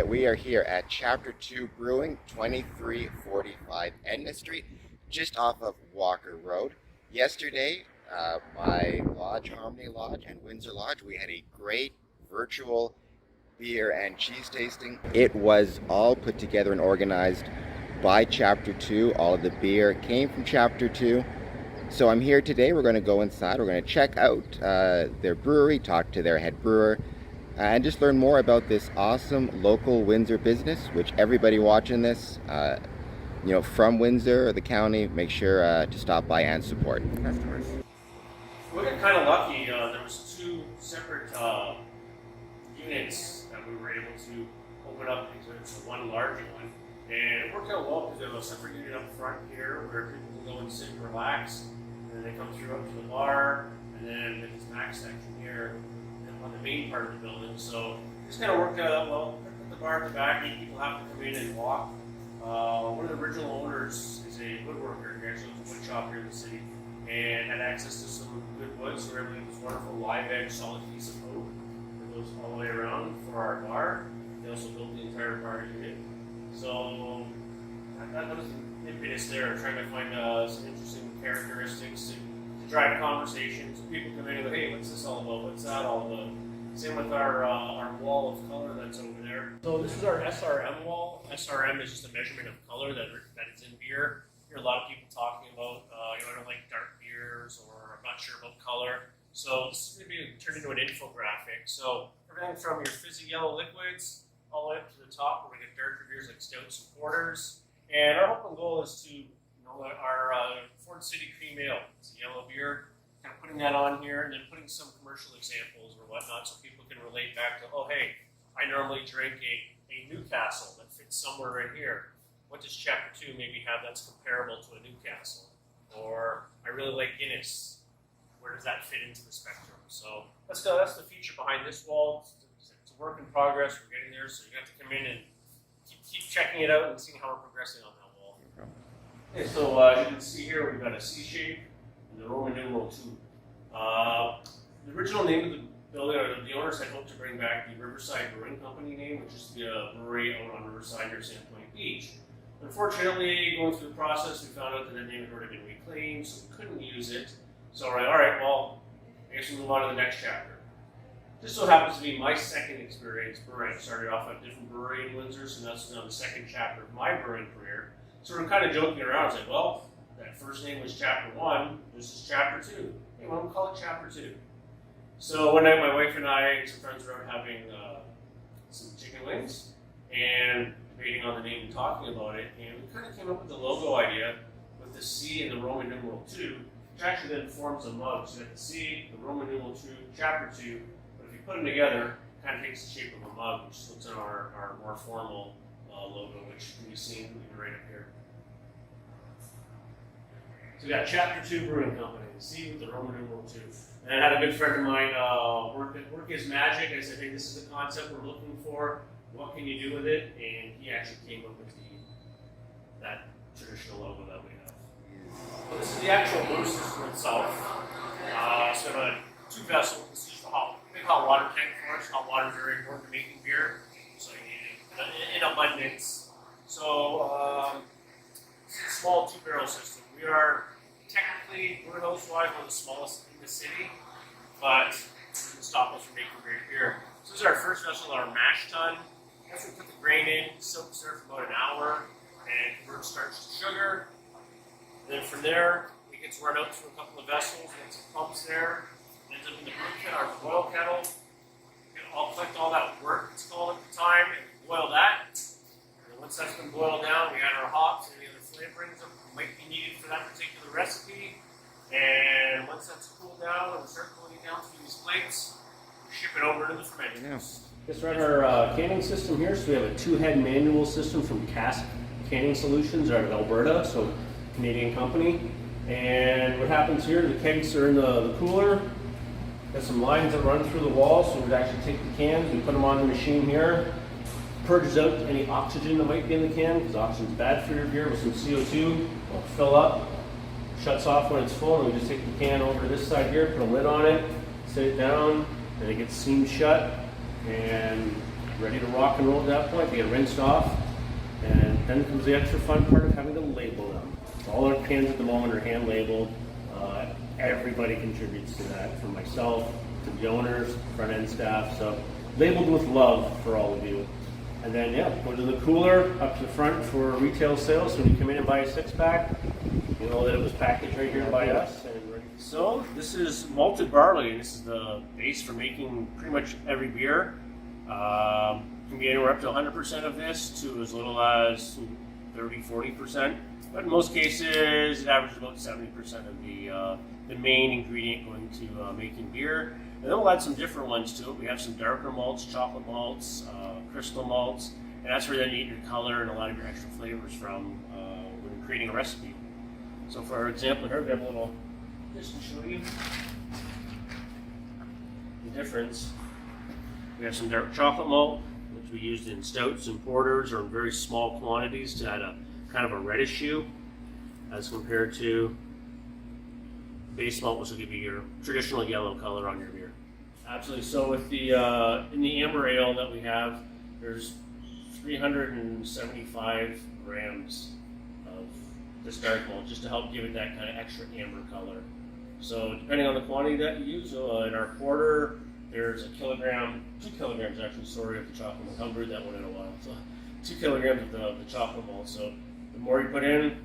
We are here at Chapter 2 Brewing, 2345 Edna Street, just off of Walker Road. Yesterday, my lodge, Harmony Lodge and Windsor Lodge, we had a great virtual beer and cheese tasting. It was all put together and organized by Chapter 2. All of the beer came from Chapter 2. So I'm here today. We're going to go inside. We're going to check out their brewery, talk to their head brewer, and just learn more about this awesome local Windsor business, which everybody watching this, from Windsor or the county, make sure to stop by and support customers. We got kind of lucky. There was two separate units that we were able to open up into one larger one, and it worked out well because we have a separate unit up front here where people can go and sit and relax, and then they come through up to the bar, and then there's this back section here on the main part of the building. So it's kind of worked out well. At the bar at the back, people have to come in and walk. One of the original owners is a woodworker. He actually owns a wood shop here in the city and had access to some good wood, so we were able to get this wonderful live edge solid piece of oak that goes all the way around for our bar. They also built the entire bar unit. So that was the impetus there, trying to find some interesting characteristics to drive conversations. People come in and go, hey, what's this all about? What's that all about? Same with our wall of color that's over there. So this is our SRM wall. SRM is just a measurement of color that is in beer. You hear a lot of people talking about, I don't like dark beers, or I'm not sure about color. So this is going to be turned into an infographic. So everything from your fizzy yellow liquids all the way up to the top, where we get darker beers like stouts and porters. And our hope and goal is to, our Ford City Cream Ale. It's a yellow beer. Kind of putting that on here, and then putting some commercial examples or whatnot, so people can relate back to, oh, hey, I normally drink a Newcastle that fits somewhere in here. What does Chapter 2 maybe have that's comparable to a Newcastle? Or I really like Guinness. Where does that fit into the spectrum? So that's the feature behind this wall. It's a work in progress. We're getting there, so you have to come in and keep checking it out and seeing how we're progressing on that wall. Okay, so as you can see here, we've got a C shape and the Roman numeral 2. The original name of the building, or the owners had hoped to bring back the Riverside Brewing Company name, which is the brewery out on Riverside near Sandpoint Beach. Unfortunately, going through the process, we found out that the name had already been reclaimed, so we couldn't use it. So all right, well, I guess we move on to the next chapter. This so happens to be my second experience brewing. I started off at a different brewery in Windsor, so that's now the second chapter of my brewing career. So we're kind of joking around. I was like, well, that first name was Chapter 1, this is Chapter 2. Hey, why don't we call it Chapter 2? So one night, my wife and I and some friends were out having some chicken wings and debating on the name and talking about it, and we kind of came up with the logo idea with the C and the Roman numeral 2, which actually then forms a mug. So you have the C, the Roman numeral 2, Chapter 2, but if you put them together, it kind of takes the shape of a mug, which looks at our more formal logo, which can be seen right up here. So we got Chapter 2 Brewing Company, C with the Roman numeral 2. And I had a good friend of mine, work is magic. I said, hey, this is the concept we're looking for. What can you do with it? And he actually came up with that traditional logo that we have. So this is the actual brew system itself. So we have 2 vessels. This is just a big hot water tank for us. Hot water is very important to making beer, so you need it in abundance. So it's a small 2-barrel system. We are technically, brewhouse-wise, one of the smallest in the city, but it doesn't stop us from making great beer. So this is our first vessel, our mash tun. After we put the grain in, soaks there for about an hour, and converts starch to sugar. And then from there, it gets run out through a couple of vessels, and some pumps there. Ends up in the brew kettle, our boil kettle. I'll collect all that work, it's called at the time, and boil that. And once that's been boiled down, we add our hops and any other flavorings that might be needed for that particular recipe. And once that's cooled down and we start cooling it down through these plates, we ship it over to the fermenters. Just run our canning system here. So we have a 2-head manual system from Cask Canning Solutions out of Alberta, so Canadian company. And what happens here, the kegs are in the cooler. Got some lines that run through the wall, so we'd actually take the cans, we put them on the machine here. Purges out any oxygen that might be in the can, because oxygen's bad for your beer, with some CO2. It'll fill up, shuts off when it's full, and we just take the can over to this side here, put a lid on it, sit it down, and it gets seamed shut. And ready to rock and roll at that point. They get rinsed off, and then comes the extra fun part of having to label them. All our cans at the moment are hand labeled. Everybody contributes to that, from myself to the owners, front end staff. So labeled with love for all of you. And then go to the cooler up to the front for retail sales. So when you come in and buy a 6-pack, you know that it was packaged right here by us and ready. So this is malted barley, and this is the base for making pretty much every beer. Can be anywhere up to 100% of this to as little as 30-40%. But in most cases, it averages about 70% of the main ingredient going to making beer. And then we'll add some different ones to it. We have some darker malts, chocolate malts, crystal malts, and that's where then you get your color and a lot of your extra flavors from when creating a recipe. So for example, here we have a little, just to show you the difference. We have some dark chocolate malt, which we used in stouts and porters or in very small quantities to add a kind of a reddish hue as compared to base malt, which will give you your traditional yellow color on your beer. Absolutely. So with the in the amber ale that we have, there's 375 grams of this dark malt just to help give it that kind of extra amber color. So depending on the quantity that you use, in our porter, there's 2 kilograms actually, sorry, of the chocolate malt. I haven't brewed that one in a while. So 2 kilograms of the chocolate malt. So the more you put in,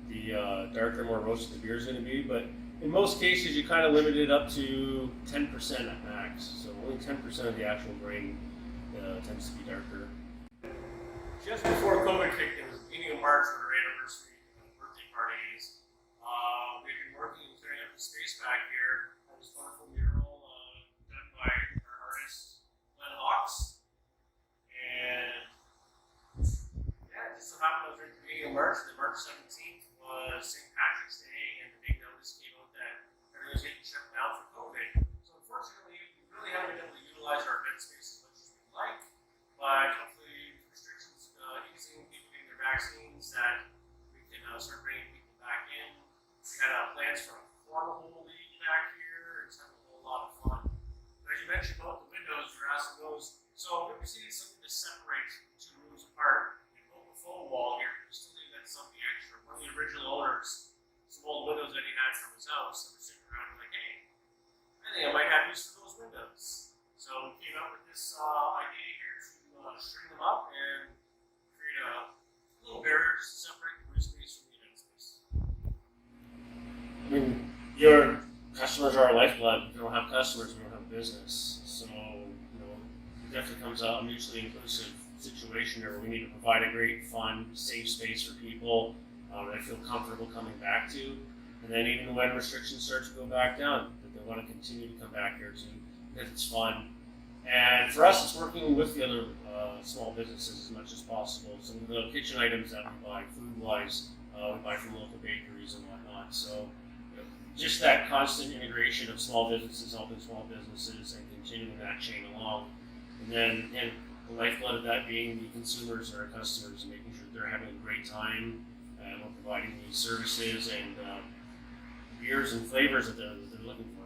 the darker, more roasted the beer is going to be. But in most cases, you kind of limit it up to 10% at max. So only 10% of the actual grain tends to be darker. Just before COVID kicked in, it was the beginning of March for our anniversary birthday parties. We've been working and clearing up the space back here. This wonderful mural done by our artist, Glenn Hawks. And it just so happened that the beginning of March, March 17th, was St. Patrick's Day, and the big notice came out that everything was getting shut down for COVID. So unfortunately, we really haven't been able to utilize our event space as much as we'd like, but hopefully restrictions easing, people getting their vaccines, that we can start bringing people back in. We had plans for a cornhole league back here. It's having a whole lot of fun. But as you mentioned about the windows, you're asking those. So we needed something to separate 2 rooms apart. We built a full wall here. We still needed that something extra. One of the original owners, some old windows that he had from his house, and we're sitting around and like, hey, I think I might have use for those windows. So we came up with this idea here to string them up and create a little barrier to separate the brew space from the event space. I mean, your customers are our lifeblood. If you don't have customers, we don't have business. So, it definitely comes out a mutually inclusive situation where we need to provide a great, fun, safe space for people that feel comfortable coming back to. And then even when restrictions start to go back down, that they want to continue to come back here to because it's fun. And for us, it's working with the other small businesses as much as possible. Some of the kitchen items that we buy, food-wise, we buy from local bakeries and whatnot. So just that constant integration of small businesses helping small businesses and continuing that chain along. And then the lifeblood of that being the consumers or our customers and making sure they're having a great time and we're providing these services and beers and flavors that they're looking for.